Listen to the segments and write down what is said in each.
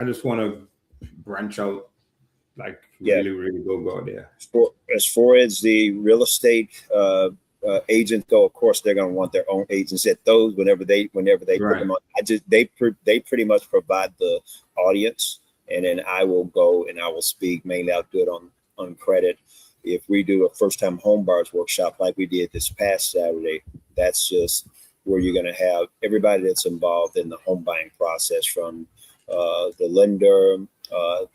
I just want to branch out, like Yeah. really go there. As far as the real estate agents go, of course they're going to want their own agents at those whenever they put them on. They pretty much provide the audience, and then I will go and I will speak. Mainly I'll do it on credit. If we do a first time home buyers workshop like we did this past Saturday, that's just where you're going to have everybody that's involved in the home buying process, from the lender,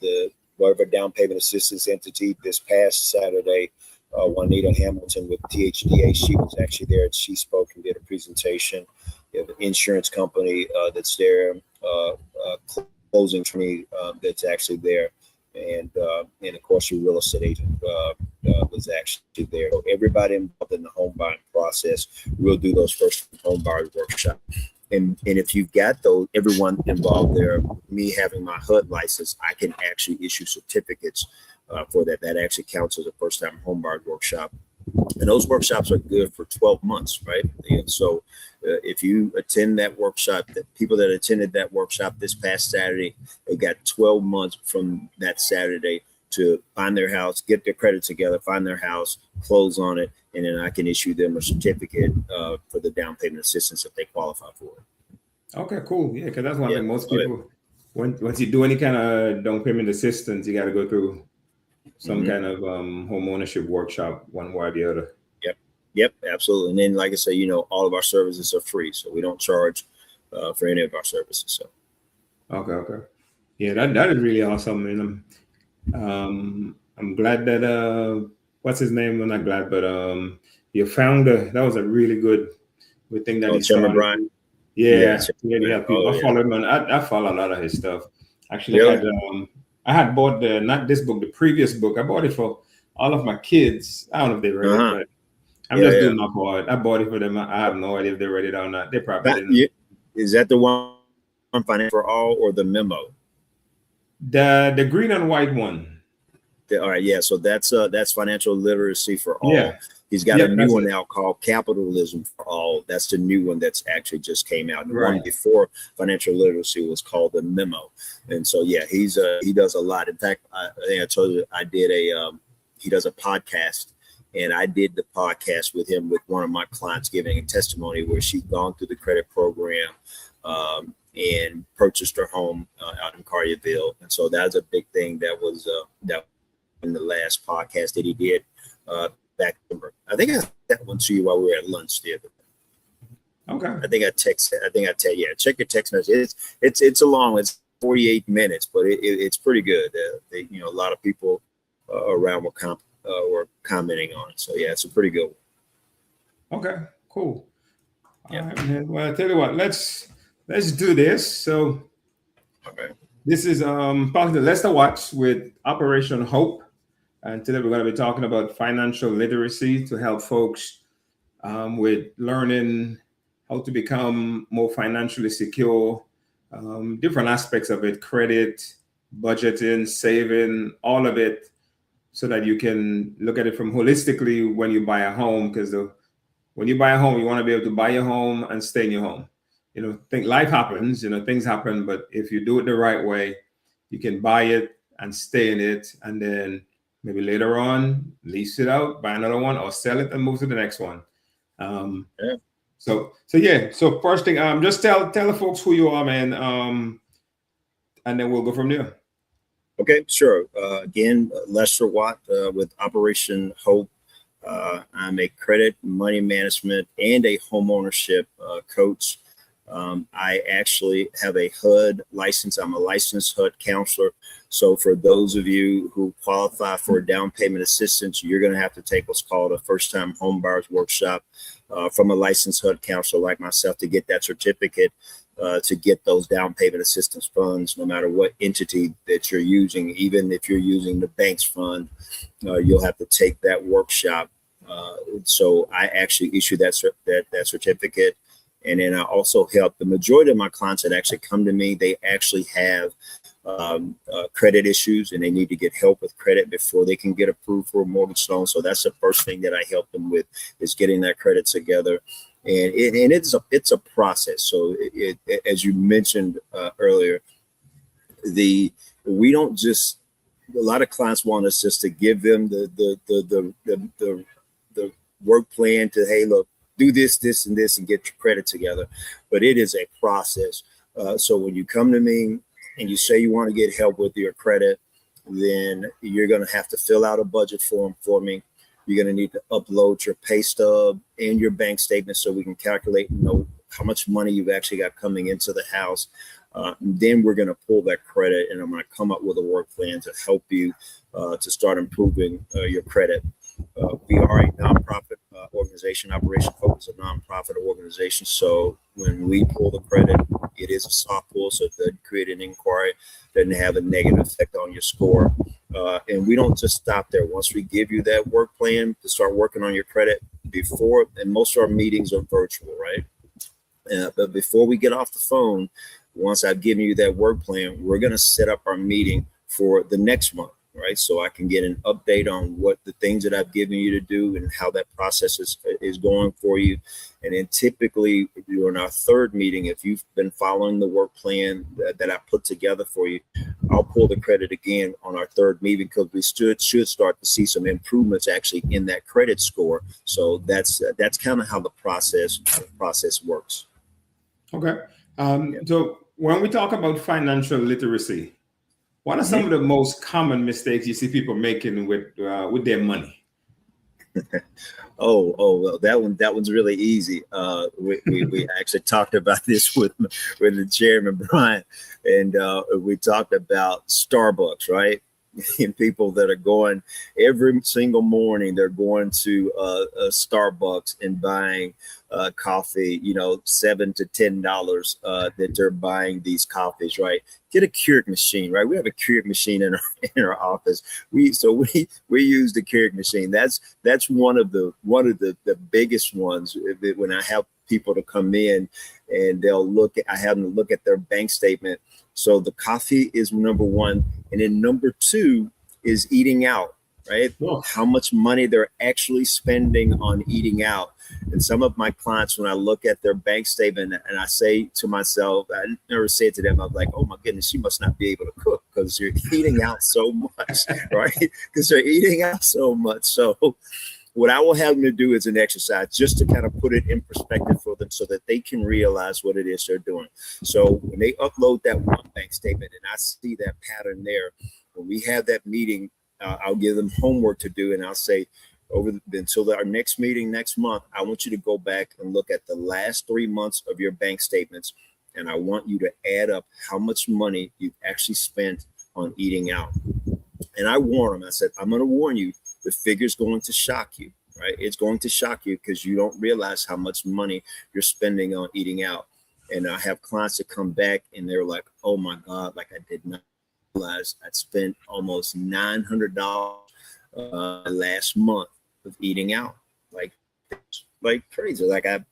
the whatever down payment assistance entity. This past Saturday, Juanita Hamilton with THDA, she was actually there. She spoke and did a presentation. You have an insurance company that's there, closing attorney that's actually there, and of course your real estate agent was actually there. So everybody involved in the home buying process, we'll do those first home buyers workshop. And if you've got everyone involved there, me having my HUD license, I can actually issue certificates for that. That actually counts as a first-time home buyer workshop. And those workshops are good for 12 months, right? And so if you attend that workshop, the people that attended that workshop this past Saturday, they got 12 months from that Saturday to find their house, get their credit together, find their house, close on it, and then I can issue them a certificate for the down payment assistance if they qualify for it. Okay, cool. Yeah, because that's one thing most people, once you do any kind of down payment assistance, you got to go through some kind of home ownership workshop, one way or the other. Yep, absolutely. And then, like I say, all of our services are free, so we don't charge for any of our services. So. Okay. Yeah, that is really awesome, and I'm glad that what's his name? I'm not glad, but your founder, that was a really good thing that he started. Brian. Yeah, really help people. I follow him, and I follow a lot of his stuff. Actually, really? I had bought not this book, the previous book. I bought it for all of my kids. I don't know if they read it, but I'm just doing my part. I bought it for them. I have no idea if they read it or not. They probably didn't. Yeah. Is that the one on Financial for All or the memo? The green and white one. All right, yeah. So that's Financial Literacy for All. Yeah. He's got a new one now called Capitalism for All. That's the new one that's actually just came out. The one before Financial Literacy was called the Memo. And so, yeah, he does a lot. In fact, I think I told you he does a podcast, and I did the podcast with him with one of my clients giving a testimony where she's gone through the credit program and purchased her home out in Collierville. And so that's a big thing that was in the last podcast that he did back in. I think I sent that one to you while we were at lunch the other day. Okay. I think I texted. Check your text message. It's a long. It's 48 minutes, but it's pretty good. A lot of people around were commenting on it. So yeah, it's a pretty good one. Okay, cool. Yeah. All right, man. Well, I tell you what, let's do this. So this is part of the Let's Watch with Operation Hope. And today we're going to be talking about financial literacy to help folks with learning how to become more financially secure, different aspects of it, credit, budgeting, saving, all of it, so that you can look at it from holistically when you buy a home. Because when you buy a home, you want to be able to buy your home and stay in your home. Life happens, things happen, but if you do it the right way, you can buy it and stay in it, and then maybe later on, lease it out, buy another one, or sell it and move to the next one. So first thing, just tell the folks who you are, man, and then we'll go from there. Okay, sure. Again, Lester Watt with Operation Hope. I'm a credit, money management, and a homeownership coach. I actually have a HUD license. I'm a licensed HUD counselor. So for those of you who qualify for down payment assistance, you're going to have to take what's called a first-time home buyers workshop from a licensed HUD counselor like myself to get that certificate, to get those down payment assistance funds, no matter what entity that you're using. Even if you're using the bank's fund, you'll have to take that workshop. So I actually issue that certificate. And then I also help the majority of my clients that actually come to me. They actually have credit issues, and they need to get help with credit before they can get approved for a mortgage loan. So that's the first thing that I help them with, is getting that credit together. And it's a process. So as you mentioned earlier, we don't just, a lot of clients want us just to give them the work plan to, hey, look, do this, this, and this, and get your credit together. But it is a process. So when you come to me and you say you want to get help with your credit, then you're going to have to fill out a budget form for me. You're going to need to upload your pay stub and your bank statement so we can calculate, how much money you've actually got coming into the house. Then we're going to pull that credit, and I'm going to come up with a work plan to help you to start improving your credit. We are a nonprofit organization. Operation Focus, a nonprofit organization. So when we pull the credit, it is a soft pull, so it doesn't create an inquiry, doesn't have a negative effect on your score. And we don't just stop there. Once we give you that work plan to start working on your credit, and most of our meetings are virtual, right? But before we get off the phone, once I've given you that work plan, we're going to set up our meeting for the next month, right? So I can get an update on what the things that I've given you to do and how that process is going for you. And then typically during our third meeting, if you've been following the work plan that I put together for you, I'll pull the credit again on our third meeting, because we should start to see some improvements actually in that credit score. So that's kind of how the process works. Okay. So when we talk about financial literacy, what are some of the most common mistakes you see people making with their money? Well, that one's really easy. We actually talked about this with the chairman, Brian, and we talked about Starbucks, right? And people that are going every single morning, they're going to Starbucks and buying coffee, $7 to $10 that they're buying these coffees, right? Get a Keurig machine, right? We have a Keurig machine in our office. We use the Keurig machine. That's one of the biggest ones. When I have people to come in and I have them look at their bank statement. So the coffee is number one. And then number two is eating out, right? Oh. How much money they're actually spending on eating out. And some of my clients, when I look at their bank statement and I say to myself, I never say it to them, I'm like, oh my goodness, you must not be able to cook because you're eating out so much, right? Because they're eating out so much. So what I will have them to do is an exercise just to kind of put it in perspective for them so that they can realize what it is they're doing. So when they upload that one bank statement and I see that pattern there, when we have that meeting, I'll give them homework to do. And I'll say, until our next meeting next month, I want you to go back and look at the last 3 months of your bank statements. And I want you to add up how much money you've actually spent on eating out. And I warn them, I said, I'm going to warn you, the figure's going to shock you, right? It's going to shock you because you don't realize how much money you're spending on eating out. And I have clients that come back and they're like, oh my God, like I did not realize I'd spent almost $900 last month of eating out. Like crazy. Like I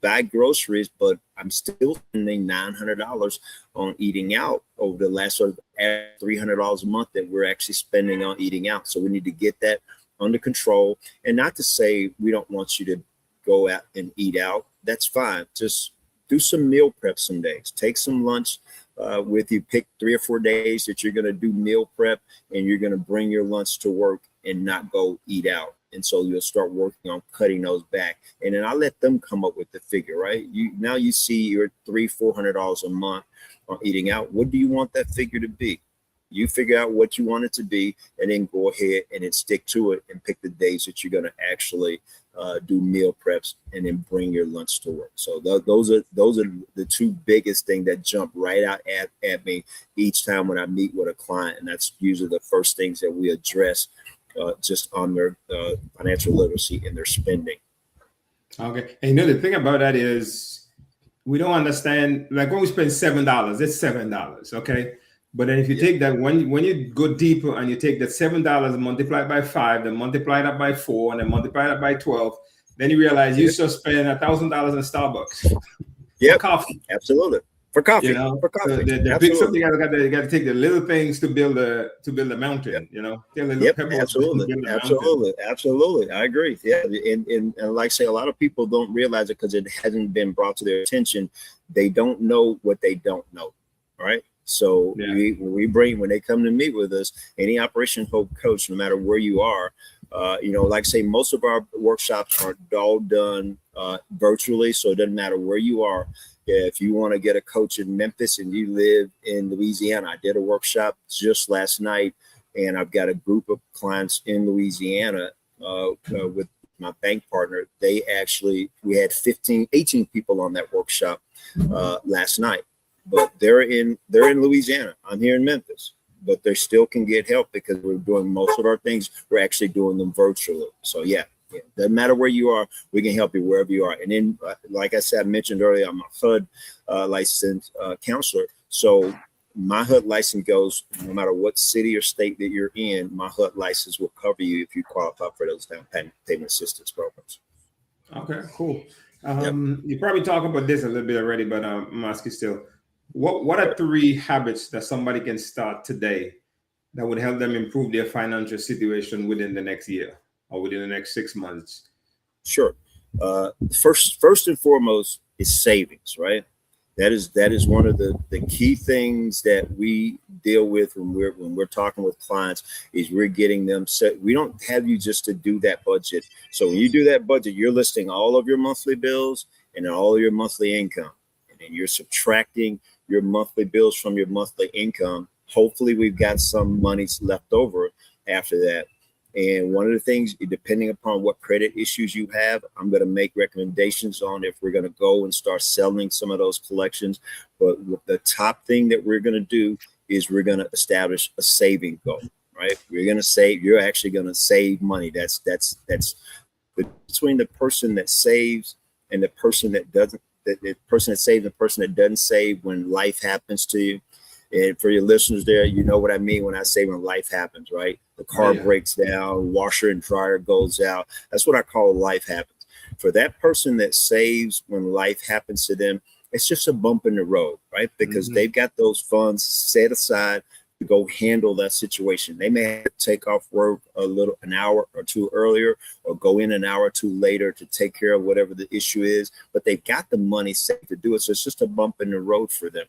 buy groceries, but I'm still spending $900 on eating out over the last sort of $300 a month that we're actually spending on eating out. So we need to get that under control. And not to say we don't want you to go out and eat out. That's fine. Just do some meal prep some days. Take some lunch with you. Pick 3 or 4 days that you're going to do meal prep and you're going to bring your lunch to work and not go eat out. And so you'll start working on cutting those back. And then I let them come up with the figure, right? Now you see your $300-400 a month on eating out. What do you want that figure to be? You figure out what you want it to be and then go ahead and then stick to it and pick the days that you're going to actually do meal preps and then bring your lunch to work. So those are the two biggest things that jump right out at me each time when I meet with a client. And that's usually the first things that we address just on their financial literacy and their spending. Okay. And the thing about that is we don't understand, like when we spend $7, it's $7. Okay. But then if you take that, when you go deeper and you take that $7 and multiply it by 5, then multiply it up by 4, and then multiply it up by 12, then you realize you just spend $1,000 in Starbucks. Yeah, coffee. Absolutely. For coffee. For coffee. So the big stuff you got to take the little things to build the mountain. Absolutely. I agree. Yeah, and like I say, a lot of people don't realize it because it hasn't been brought to their attention. They don't know what they don't know. All right. So when they come to meet with us, any Operation Hope coach, no matter where you are, like I say, most of our workshops are all done virtually. So it doesn't matter where you are. If you want to get a coach in Memphis and you live in Louisiana, I did a workshop just last night, and I've got a group of clients in Louisiana with my bank partner. We had 18 people on that workshop last night, but they're in Louisiana. I'm here in Memphis, but they still can get help because we're doing most of our things. We're actually doing them virtually. So yeah, doesn't matter where you are, we can help you wherever you are. And then, like I said, I mentioned earlier, I'm a HUD licensed counselor. So my HUD license goes no matter what city or state that you're in. My HUD license will cover you if you qualify for those down payment assistance programs. Okay, cool. You probably talked about this a little bit already, but I'm asking still. What are 3 habits that somebody can start today that would help them improve their financial situation within the next year or within the next 6 months? Sure. First and foremost is savings, right? That is one of the key things that we deal with when we're talking with clients, is we're getting them set. We don't have you just to do that budget. So when you do that budget, you're listing all of your monthly bills and all of your monthly income, and then you're subtracting your monthly bills from your monthly income. Hopefully we've got some money left over after that. And one of the things, depending upon what credit issues you have, I'm going to make recommendations on if we're going to go and start selling some of those collections. But the top thing that we're going to do is we're going to establish a saving goal, right? We're going to save. You're actually going to save money. That's between the person that saves and the person that doesn't. The person that saves and the person that doesn't save when life happens to you. And for your listeners there, you know what I mean when I say when life happens, right? The car breaks down, washer and dryer goes out. That's what I call life happens. For that person that saves when life happens to them, it's just a bump in the road, right? Because they've got those funds set aside to go handle that situation. They may have to take off work an hour or two earlier, or go in an hour or two later to take care of whatever the issue is, but they've got the money saved to do it. So it's just a bump in the road for them.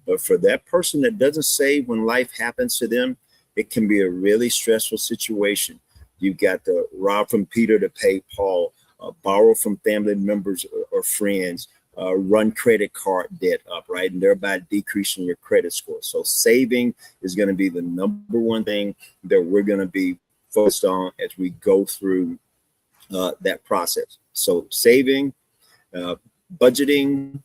But for that person that doesn't save when life happens to them, it can be a really stressful situation. You've got to rob from Peter to pay Paul, borrow from family members or friends, run credit card debt up, right? And thereby decreasing your credit score. So saving is going to be the number one thing that we're going to be focused on as we go through that process. So saving, budgeting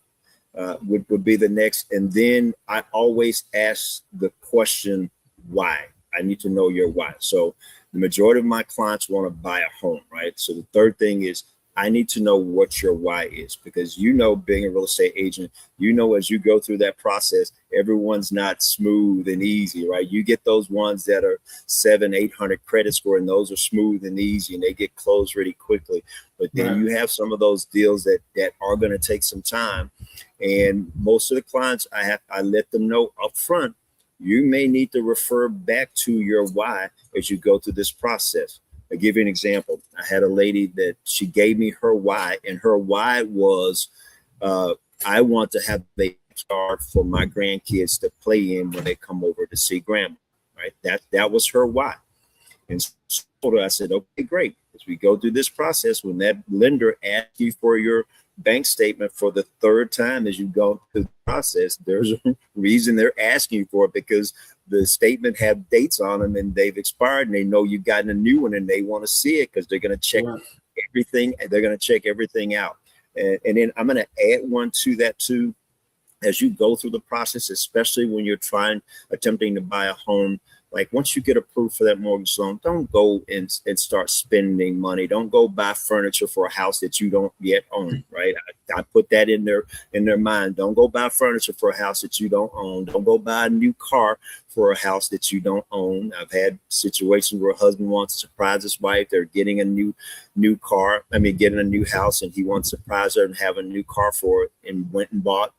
would be the next. And then I always ask the question, why? I need to know your why. So the majority of my clients want to buy a home, right? So the third thing is, I need to know what your why is, because being a real estate agent, as you go through that process, everyone's not smooth and easy, right? You get those ones that are 700-800 credit score, and those are smooth and easy, and they get closed really quickly. But then you have some of those deals that are going to take some time. And most of the clients, I let them know up front, you may need to refer back to your why as you go through this process. I'll give you an example. I had a lady that she gave me her why, and her why was, I want to have a yard for my grandkids to play in when they come over to see grandma, right? That was her why. And so I said, okay, great. As we go through this process, when that lender asks you for your bank statement for the third time as you go through the process, there's a reason they're asking for it, because the statement have dates on them and they've expired, and they know you've gotten a new one and they want to see it because they're going to check everything. They're going to check everything out. And then I'm going to add one to that too. As you go through the process, especially when you're attempting to buy a home, like once you get approved for that mortgage loan, don't go and start spending money. Don't go buy furniture for a house that you don't yet own, right? I put that in their mind. Don't go buy furniture for a house that you don't own. Don't go buy a new car for a house that you don't own. I've had situations where a husband wants to surprise his wife. They're getting a new car. Getting a new house, and he wants to surprise her and have a new car for it, and went and bought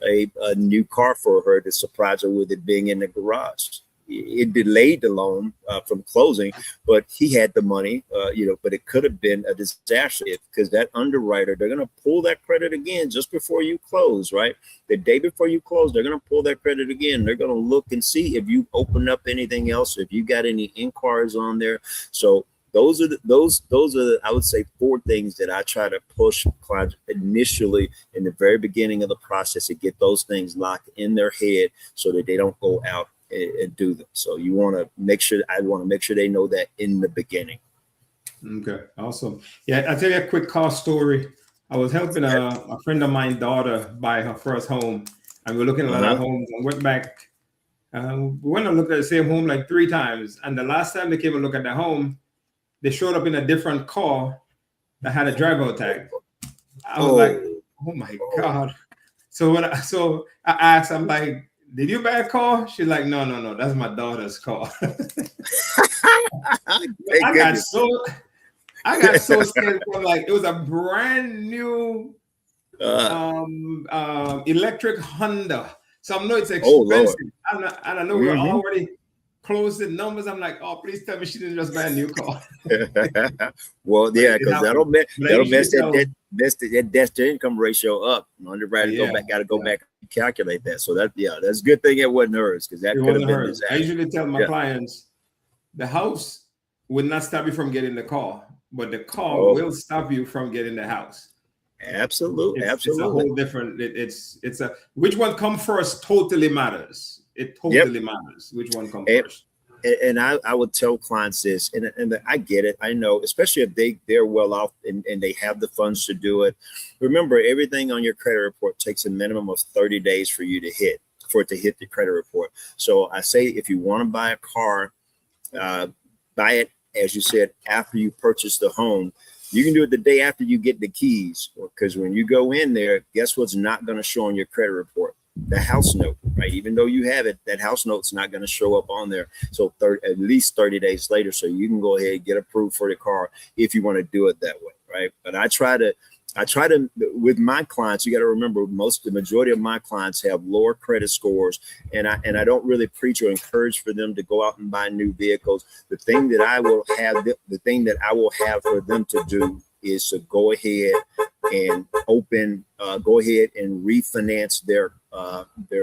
a new car for her to surprise her with it being in the garage. it delayed the loan from closing, but he had the money, but it could have been a disaster because that underwriter, they're going to pull that credit again just before you close, right? The day before you close, they're going to pull that credit again. They're going to look and see if you open up anything else, if you got any inquiries on there. So those are I would say 4 things that I try to push clients initially in the very beginning of the process to get those things locked in their head so that they don't go out and do them. So I want to make sure they know that in the beginning. Okay, awesome. Yeah, I'll tell you a quick car story. I was helping a friend of mine's daughter buy her first home, and we were looking at a lot of homes and went back. We went and looked at the same home like 3 times, and the last time they came and looked at the home, they showed up in a different car that had a driver tag. I was like, oh my God. So I asked, I'm like, did you buy a car? She's like, no, that's my daughter's car. I got so scared. Like, it was a brand new electric Honda. So I know it's expensive. And I know we're already close the numbers. I'm like, oh, please tell me she didn't just buy a new car. Well, yeah, because that'll mess that debt to income ratio up. Underwriter got to go back and calculate that. So that's a good thing it wasn't hers, because that could have been disaster. I usually tell my clients, the house will not stop you from getting the car, but the car will stop you from getting the house. Absolutely. It's a whole different. It's a which one come first totally matters. It totally matters which one comes first. And I would tell clients this, and I get it. I know, especially if they're well off and they have the funds to do it. Remember, everything on your credit report takes a minimum of 30 days for it to hit the credit report. So I say, if you want to buy a car, buy it, as you said, after you purchase the home. You can do it the day after you get the keys, because when you go in there, guess what's not going to show on your credit report? The house note, right? Even though you have it, that house note's not going to show up on there. So at least 30 days later, so you can go ahead and get approved for the car if you want to do it that way, right? But I try to with my clients, you got to remember, the majority of my clients have lower credit scores, and I don't really preach or encourage for them to go out and buy new vehicles. The thing that I will have for them to do is to go ahead and refinance their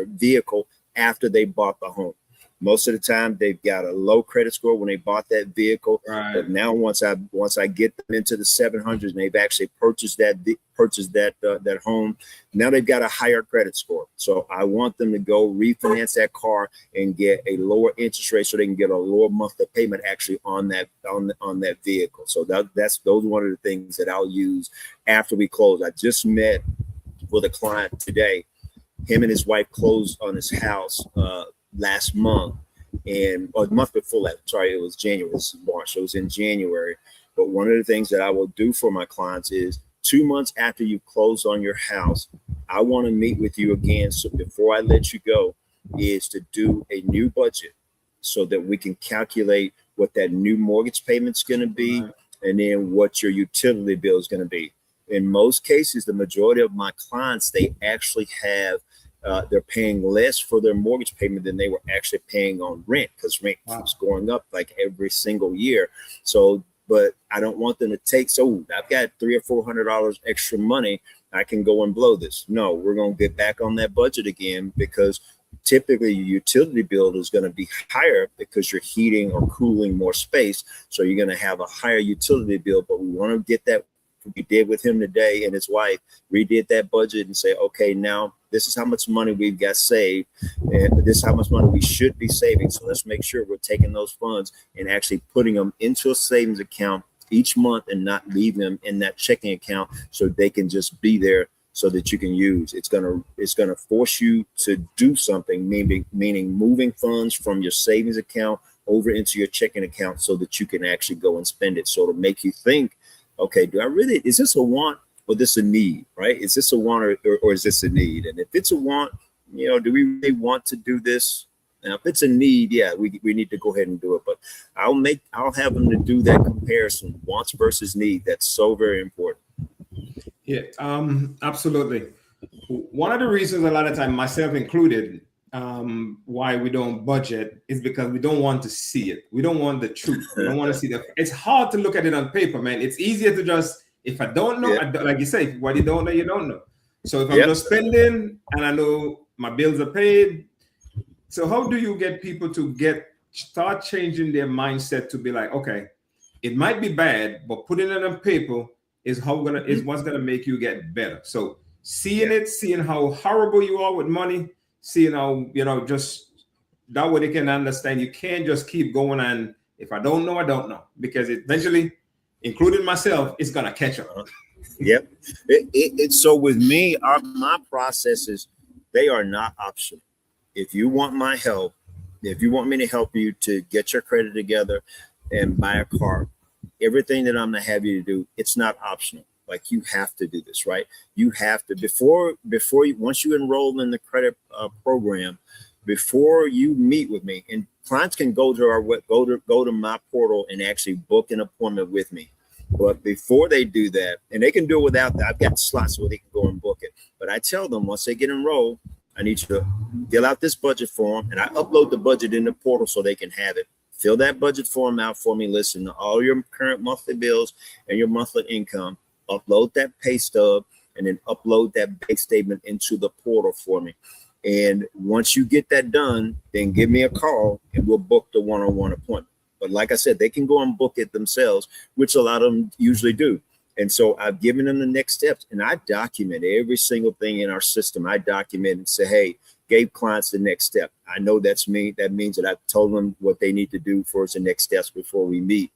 vehicle after they bought the home. Most of the time, they've got a low credit score when they bought that vehicle. Right. But now, once I get them into the 700s and they've actually purchased that home, now they've got a higher credit score. So I want them to go refinance that car and get a lower interest rate, so they can get a lower monthly payment actually on that vehicle. So those are one of the things that I'll use after we close. I just met with a client today. Him and his wife closed on his house last month, or the month before that. Sorry, it was January. This is March, so it was in January. But one of the things that I will do for my clients is 2 months after you close on your house, I want to meet with you again. So before I let you go, is to do a new budget so that we can calculate what that new mortgage payment's going to be, and then what your utility bill is going to be. In most cases, the majority of my clients, they actually have they're paying less for their mortgage payment than they were actually paying on rent, because rent keeps going up like every single year. So, but I don't want them to take, so I've got $300 or $400 extra money, I can go and blow this. No, we're going to get back on that budget again, because typically your utility bill is going to be higher because you're heating or cooling more space. So you're going to have a higher utility bill, but we want to get that. We did with him today and his wife, redid that budget and say, okay, now this is how much money we've got saved, and this is how much money we should be saving. So let's make sure we're taking those funds and actually putting them into a savings account each month, and not leaving them in that checking account so they can just be there so that you can use. It's gonna force you to do something, meaning moving funds from your savings account over into your checking account so that you can actually go and spend it. So to make you think, okay, is this a want or this a need, right? Is this a want or is this a need? And if it's a want, do we really want to do this? Now, if it's a need, yeah, we need to go ahead and do it. But I'll have them to do that comparison, wants versus need. That's so very important. Yeah, absolutely. One of the reasons, a lot of time, myself included, why we don't budget is because we don't want to see it. We don't want the truth. We don't want to see the. It's hard to look at it on paper, man. It's easier to just, if I don't know, like you say, what you don't know, you don't know. So if I'm just spending and I know my bills are paid, so how do you get people to start changing their mindset to be like, okay, it might be bad, but putting it on paper is what's gonna make you get better. So seeing how horrible you are with money, seeing how, just that way they can understand you can't just keep going, and if I don't know, I don't know, because eventually, including myself, it's gonna catch up. Yep. So with me, my processes, they are not optional. If you want my help, if you want me to help you to get your credit together and buy a car, everything that I'm going to have you to do, it's not optional. Like, you have to do this, right? You have to, once you enroll in the credit program, before you meet with me, and clients can go to my portal and actually book an appointment with me. But before they do that, and they can do it without that, I've got slots where they can go and book it. But I tell them, once they get enrolled, I need you to fill out this budget form, and I upload the budget in the portal so they can have it. Fill that budget form out for me, listen to all your current monthly bills and your monthly income, upload that pay stub, and then upload that bank statement into the portal for me. And once you get that done, then give me a call and we'll book the one-on-one appointment. But like I said, they can go and book it themselves, which a lot of them usually do. And so I've given them the next steps, and I document every single thing in our system. I document and say, hey, gave clients the next step. I know that's me. That means that I've told them what they need to do for us, the next steps before we meet.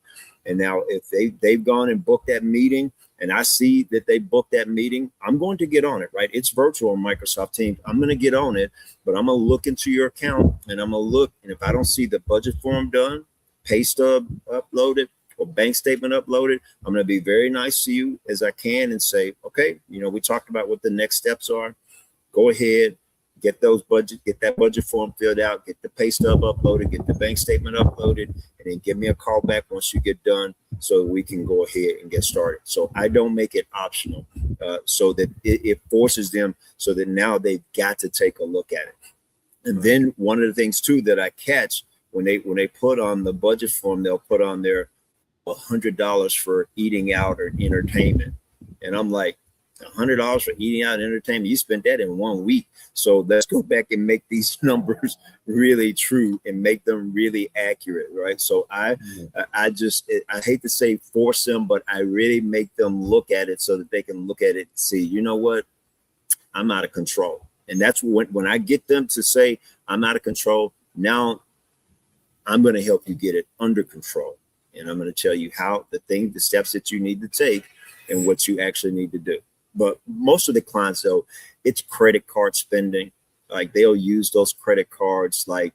And now if they've gone and booked that meeting, and I see that they booked that meeting, I'm going to get on it, right? It's virtual on Microsoft Teams. I'm going to get on it, but I'm going to look into your account, and I'm going to look. And if I don't see the budget form done, pay stub uploaded, or bank statement uploaded, I'm going to be very nice to you as I can and say, okay, we talked about what the next steps are. Go ahead, get that budget form filled out, get the pay stub uploaded, get the bank statement uploaded, and then give me a call back once you get done so we can go ahead and get started. So I don't make it optional, so that it forces them, so that now they've got to take a look at it. And then one of the things too that I catch when they put on the budget form, they'll put on their $100 for eating out or entertainment. And I'm like, $100 for eating out and entertainment, you spent that in 1 week. So let's go back and make these numbers really true and make them really accurate, right? So I hate to say force them, but I really make them look at it so that they can look at it and see, you know what, I'm out of control. And that's when I get them to say I'm out of control, now I'm going to help you get it under control. And I'm going to tell you the steps that you need to take and what you actually need to do. But most of the clients, though, it's credit card spending. Like, they'll use those credit cards like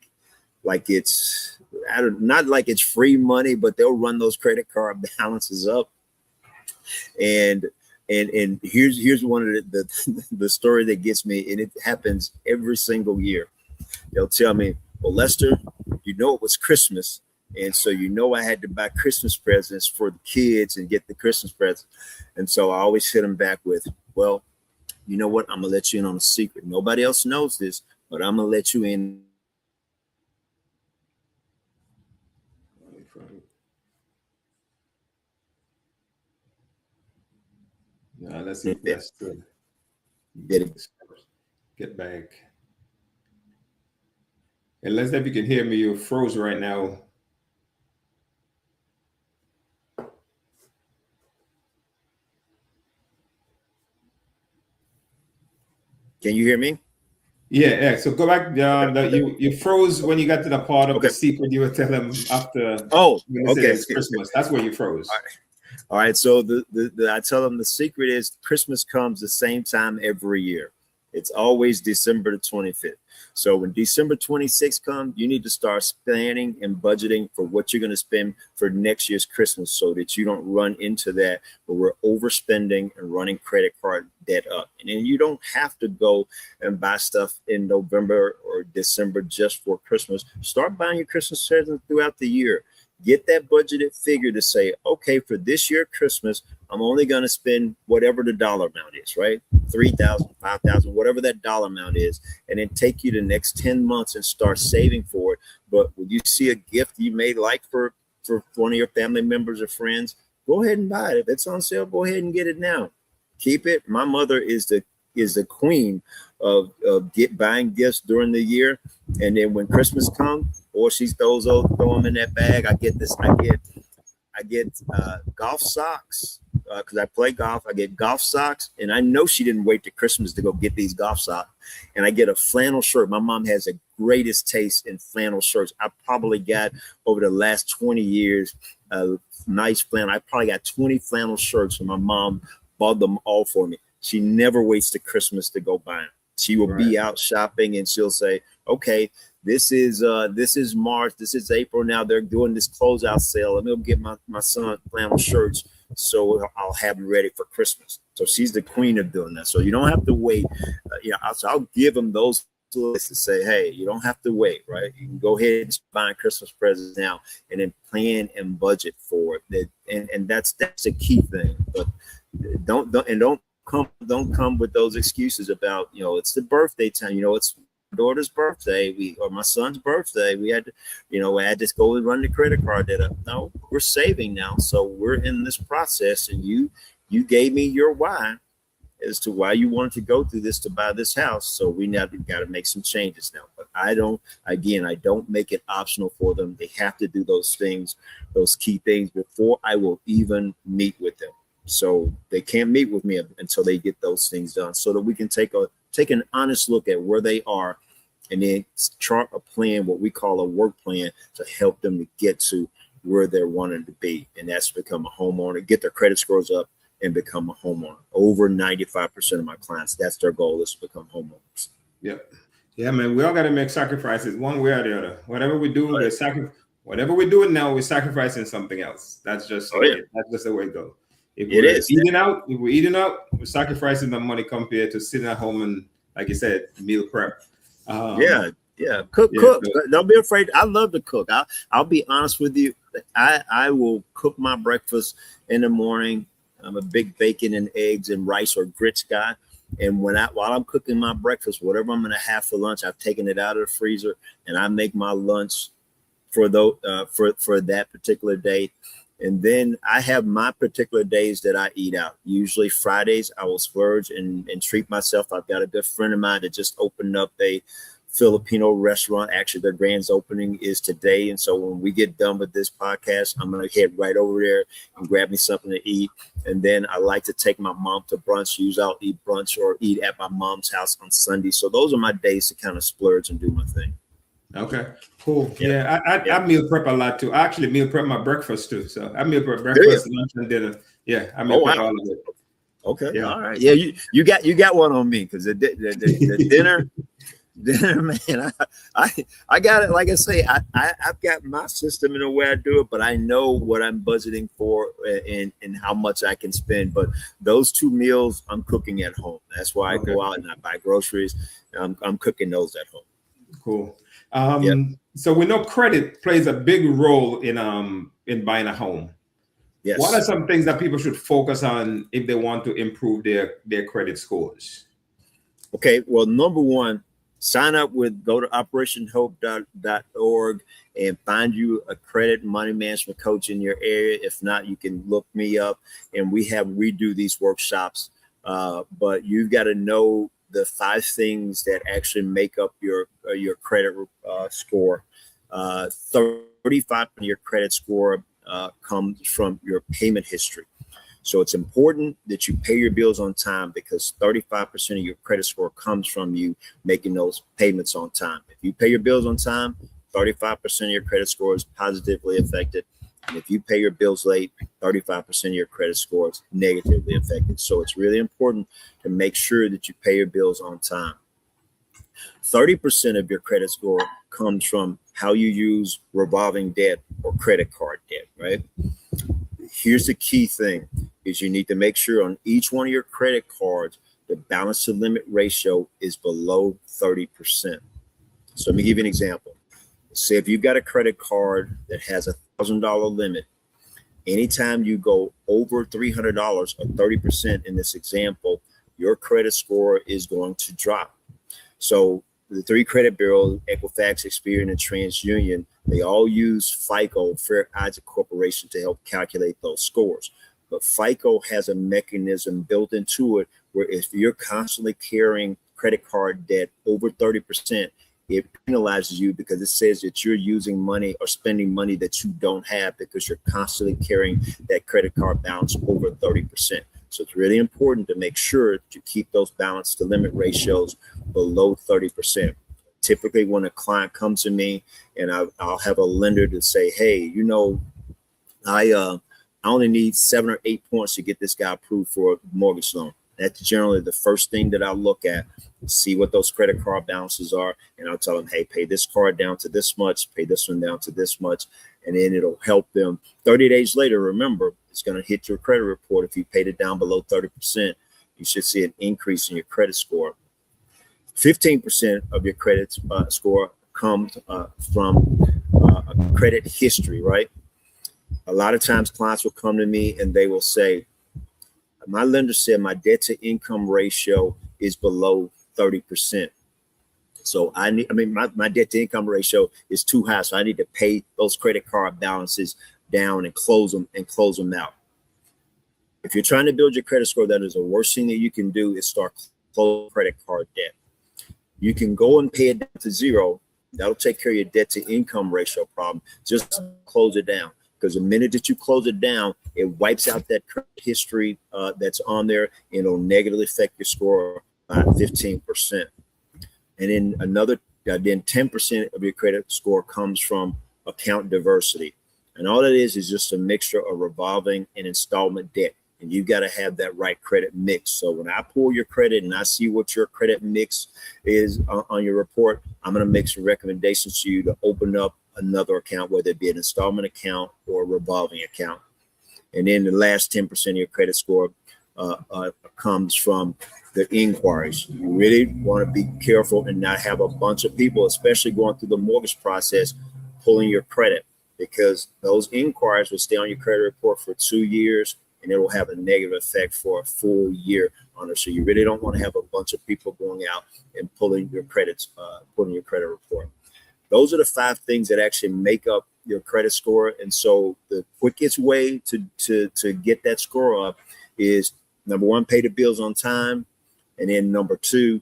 it's not like it's free money, but they'll run those credit card balances up. And here's one of the story that gets me, and it happens every single year. They'll tell me, well, Lester, it was Christmas. And so, I had to buy Christmas presents for the kids and get the Christmas presents. And so I always hit them back with, well, you know what? I'm going to let you in on a secret. Nobody else knows this, but I'm going to let you in. Now, let's see if that's good. Get back. And let's see if you can hear me. You're froze right now. Can you hear me? Yeah. So go back. You froze when you got to the part of the secret you were telling after. Oh, okay. It's Christmas. That's where you froze. All right. So I tell them the secret is Christmas comes the same time every year. It's always December the 25th. So when December 26th comes, you need to start planning and budgeting for what you're going to spend for next year's Christmas, so that you don't run into that where we're overspending and running credit card debt up. And then you don't have to go and buy stuff in November or December just for Christmas. Start buying your Christmas presents throughout the year. Get that budgeted figure to say, okay, for this year Christmas, I'm only going to spend whatever the dollar amount is, right? 3,000, 5,000, whatever that dollar amount is, and then take you the next 10 months and start saving for it. But when you see a gift you may like for one of your family members or friends, go ahead and buy it. If it's on sale, go ahead and get it now. Keep it. My mother is the queen of buying gifts during the year, and then when Christmas comes, or she throw them in that bag. I get golf socks because I play golf. I get golf socks, and I know she didn't wait to Christmas to go get these golf socks. And I get a flannel shirt. My mom has the greatest taste in flannel shirts. I probably got over the last 20 years nice flannel. I probably got 20 flannel shirts, and my mom bought them all for me. She never waits to Christmas to go buy them. She will be out shopping, and she'll say, okay, this is March, this is April. Now they're doing this closeout sale, and they'll get my son flannel shirts, so I'll have them ready for Christmas. So she's the queen of doing that. So you don't have to wait. I'll give them those lists to say, hey, you don't have to wait, right? You can go ahead and buy Christmas presents now, and then plan and budget for it. And that's a key thing. But don't come with those excuses about, it's the birthday time. It's my daughter's birthday, or my son's birthday. We had to, I had to go and run the credit card debt up. No, we're saving now, so we're in this process, and you gave me your why as to why you wanted to go through this to buy this house. So we now got to make some changes now. But I don't make it optional for them. They have to do those things, those key things, before I will even meet with them. So they can't meet with me until they get those things done, so that we can take an honest look at where they are, and then chart a plan, what we call a work plan, to help them to get to where they're wanting to be. And that's become a homeowner, get their credit scores up, and become a homeowner. Over 95% of my clients, that's their goal, is to become homeowners. Yep. Yeah, man, we all got to make sacrifices one way or the other. Whatever we do, whatever we're doing now, we're sacrificing something else. That's just that's just the way it goes. If we're eating out, we're sacrificing the money compared to sitting at home and, like you said, meal prep. Cook. Don't be afraid. I love to cook. I'll be honest with you. I will cook my breakfast in the morning. I'm a big bacon and eggs and rice or grits guy. And while I'm cooking my breakfast, whatever I'm going to have for lunch, I've taken it out of the freezer, and I make my lunch for that particular day. And then I have my particular days that I eat out. Usually Fridays, I will splurge and treat myself. I've got a good friend of mine that just opened up a Filipino restaurant. Actually, their grand opening is today. And so when we get done with this podcast, I'm going to head right over there and grab me something to eat. And then I like to take my mom to brunch. Usually I'll eat brunch or eat at my mom's house on Sunday. So those are my days to kind of splurge and do my thing. Okay, cool. Yeah, I meal prep a lot too. I actually meal prep my breakfast too. So I meal prep breakfast, lunch, and dinner. Yeah, I meal prep all of it. Okay, yeah. All right. Yeah, you got one on me, because the dinner, man. I got it. Like I say, I've got my system in the way I do it, but I know what I'm budgeting for and how much I can spend. But those 2 meals I'm cooking at home. That's why I go out and I buy groceries. I'm cooking those at home. Cool. So we know credit plays a big role in buying a home. Yes. What are some things that people should focus on if they want to improve their credit scores? Okay. Well, number one, go to operationhope.org and find you a credit money management coach in your area. If not, you can look me up, and we do these workshops. But you've got to know the 5 things that actually make up your credit score. 35% of your credit score comes from your payment history. So it's important that you pay your bills on time, because 35% of your credit score comes from you making those payments on time. If you pay your bills on time, 35% of your credit score is positively affected. And if you pay your bills late, 35% of your credit score is negatively affected. So it's really important to make sure that you pay your bills on time. 30% of your credit score comes from how you use revolving debt or credit card debt, right? Here's the key thing, is you need to make sure on each one of your credit cards, the balance to limit ratio is below 30%. So let me give you an example. Say if you've got a credit card that has $1,000 limit, Anytime you go over $300 or 30% in this example, your credit score is going to drop. So the three credit bureaus, Equifax, Experian, and TransUnion, they all use FICO, Fair Isaac Corporation, to help calculate those scores. But FICO has a mechanism built into it where if you're constantly carrying credit card debt over 30%, it penalizes you because it says that you're using money or spending money that you don't have because you're constantly carrying that credit card balance over 30%. So it's really important to make sure to keep those balance to limit ratios below 30%. Typically, when a client comes to me and I'll have a lender to say, hey, you know, I only need 7 or 8 points to get this guy approved for a mortgage loan. That's generally the first thing that I look at, see what those credit card balances are. And I'll tell them, hey, pay this card down to this much, pay this one down to this much. And then it'll help them 30 days later. Remember, it's going to hit your credit report. If you paid it down below 30%, you should see an increase in your credit score. 15% of your credit score comes from credit history, right? A lot of times clients will come to me and they will say, my lender said my debt to income ratio is below 30%. So my debt to income ratio is too high. So I need to pay those credit card balances down and close them out. If you're trying to build your credit score, that is the worst thing that you can do is start closing credit card debt. You can go and pay it down to zero. That'll take care of your debt to income ratio problem. Just close it down. Because the minute that you close it down, it wipes out that credit history that's on there, and it'll negatively affect your score by 15%. And then then 10% of your credit score comes from account diversity. And all that is just a mixture of revolving and installment debt. And you've got to have that right credit mix. So when I pull your credit and I see what your credit mix is on your report, I'm going to make some recommendations to you to open up another account, whether it be an installment account or a revolving account. And then the last 10% of your credit score comes from the inquiries. You really want to be careful and not have a bunch of people, especially going through the mortgage process, pulling your credit, because those inquiries will stay on your credit report for 2 years and it will have a negative effect for a full year on it. So you really don't want to have a bunch of people going out and pulling your credit report. Those are the 5 things that actually make up your credit score. And so the quickest way to get that score up is, number 1, pay the bills on time. And then number 2,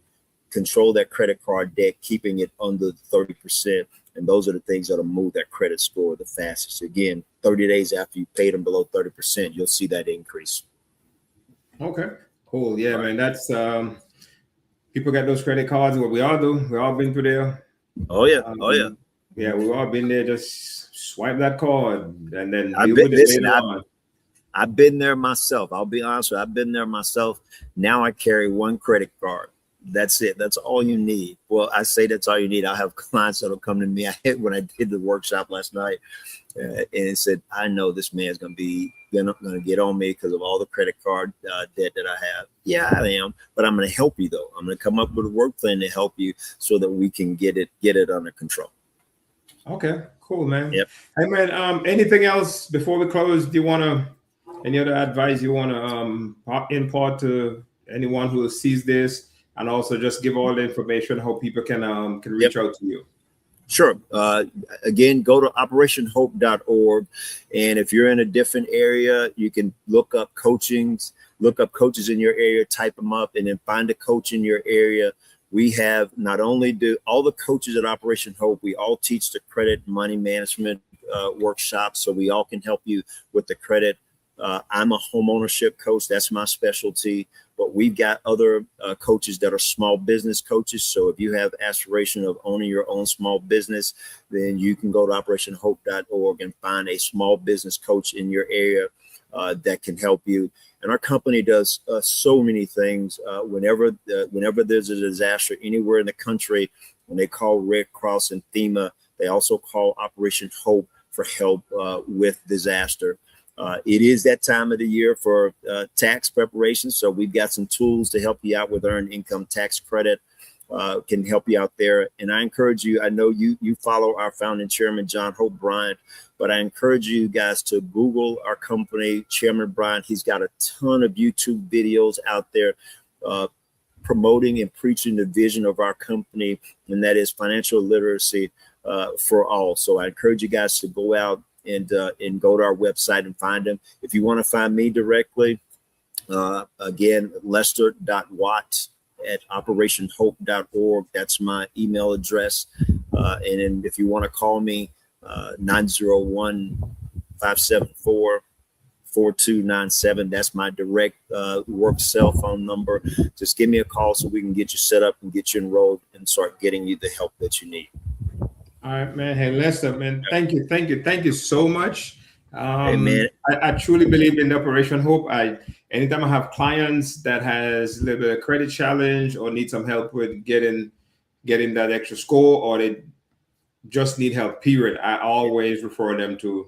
control that credit card debt, keeping it under 30%. And those are the things that'll move that credit score the fastest. Again, 30 days after you paid them below 30%, you'll see that increase. Okay, cool. Yeah, man, that's people got those credit cards. What we all do, we all been through there. Oh yeah. Yeah, we've all been there. Just swipe that card and then I've been there myself. I'll be honest with you, I've been there myself. Now I carry 1 credit card. That's it. That's all you need. Well, I say that's all you need. I'll have clients that'll come to me. When I did the workshop last night, and it said, I know this man's going to get on me because of all the credit card debt that I have. Yeah, I am. But I'm going to help you, though. I'm going to come up with a work plan to help you so that we can get it under control. Okay, cool, man. Yep. Hey, man, anything else before we close? Do you want to, any other advice you want to impart to anyone who sees this? And also just give all the information how people can reach out to you. Sure. Again, go to operationhope.org. And if you're in a different area, you can look up coaches in your area, type them up, and then find a coach in your area. We have not only do all the coaches at Operation Hope, we all teach the credit money management workshops. So we all can help you with the credit. I'm a homeownership coach. That's my specialty. But we've got other coaches that are small business coaches. So if you have aspiration of owning your own small business, then you can go to operationhope.org and find a small business coach in your area that can help you. And our company does so many things. Whenever there's a disaster anywhere in the country, when they call Red Cross and FEMA, they also call Operation Hope for help with disaster. It is that time of the year for tax preparation. So we've got some tools to help you out with earned income tax credit. can help you out there. And I encourage you, I know you follow our founding chairman, John Hope Bryant, but I encourage you guys to Google our company, Chairman Bryant. He's got a ton of YouTube videos out there promoting and preaching the vision of our company, and that is financial literacy for all. So I encourage you guys to go out and go to our website and find them. If you want to find me directly, again, lester.watts@operationhope.org. That's my email address. And then if you want to call me, 901-574-4297. That's my direct work cell phone number. Just give me a call so we can get you set up and get you enrolled and start getting you the help that you need. All right, man. Hey, Lester, man, thank you so much. Hey, man. I truly believe in Operation Hope. Anytime I have clients that has a little bit of credit challenge or need some help with getting that extra score, or they just need help, period, I always refer them to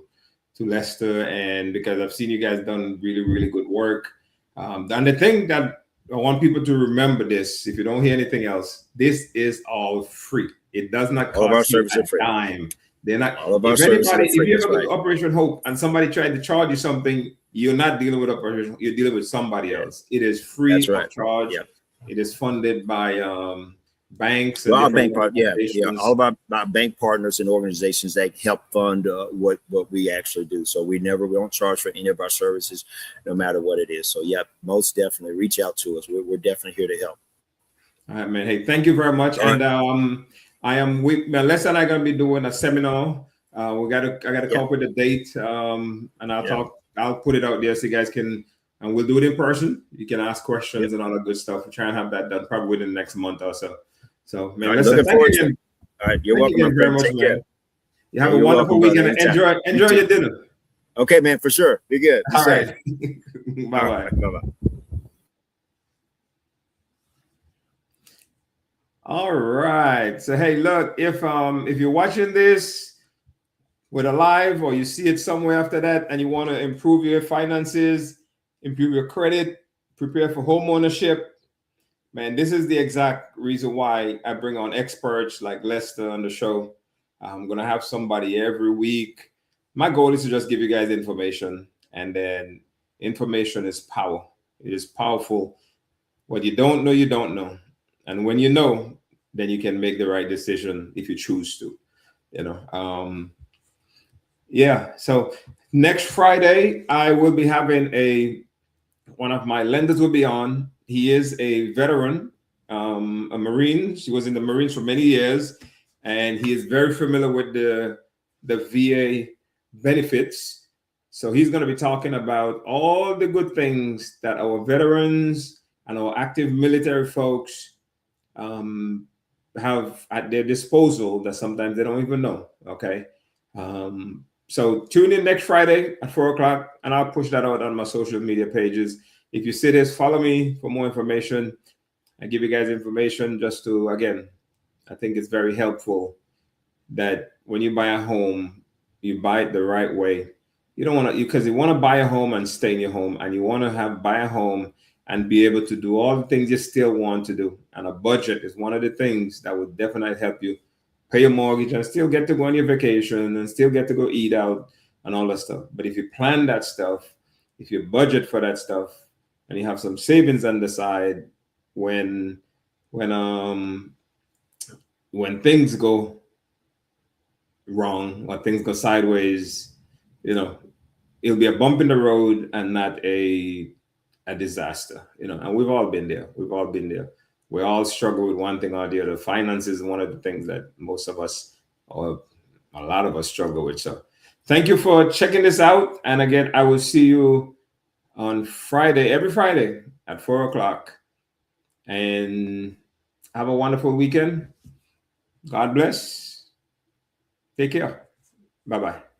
Lester, and because I've seen you guys done really, really good work. And the thing that I want people to remember, this, if you don't hear anything else, this is all free. It does not cost you a dime. They're not. If you ever go to Operation Hope and somebody tried to charge you something, you're not dealing with Operation Hope, you're dealing with somebody else. It is free of charge. Yep. It is funded by banks and all of our bank partners and organizations that help fund what we actually do. So we don't charge for any of our services, no matter what it is. So most definitely reach out to us. We're definitely here to help. All right, man. Hey, thank you very much. And Lester and I are going to be doing a seminar. I got to come up with a date, and I'll put it out there so you guys can, and we'll do it in person. You can ask questions and all that good stuff. We'll try and have that done probably within the next month or so. So, man, listen, thank you again. All right, you're welcome. Thank you very much, man. You have a wonderful weekend. Enjoy your dinner. Okay, man, for sure. Be good. All right. Bye-bye. Bye-bye. All right. So, hey, look, if you're watching this with a live, or you see it somewhere after that, and you want to improve your finances, improve your credit, prepare for home ownership, man, this is the exact reason why I bring on experts like Lester on the show. I'm going to have somebody every week. My goal is to just give you guys information, and then information is power. It is powerful. What you don't know, you don't know. And when you know, then you can make the right decision if you choose to, So next Friday, I will be having one of my lenders will be on. He is a veteran, a Marine. She was in the Marines for many years, and he is very familiar with the VA benefits. So he's going to be talking about all the good things that our veterans and our active military folks have at their disposal that sometimes they don't even know. Okay. So tune in next Friday at 4:00, and I'll push that out on my social media pages. If you see this, follow me for more information. I give you guys information just to, again, I think it's very helpful that when you buy a home, you buy it the right way. You don't want to, because you want to buy a home and stay in your home, and you want to buy a home and be able to do all the things you still want to do. And a budget is one of the things that would definitely help you pay your mortgage and still get to go on your vacation and still get to go eat out and all that stuff. But if you plan that stuff, if you budget for that stuff, and you have some savings on the side, when things go wrong or things go sideways, it'll be a bump in the road and not a disaster, and we've all been there. We all struggle with one thing or the other. Finances is one of the things that most of us, or a lot of us, struggle with. So thank you for checking this out. And again, I will see you on Friday, every Friday at 4:00. And have a wonderful weekend. God bless. Take care. Bye-bye.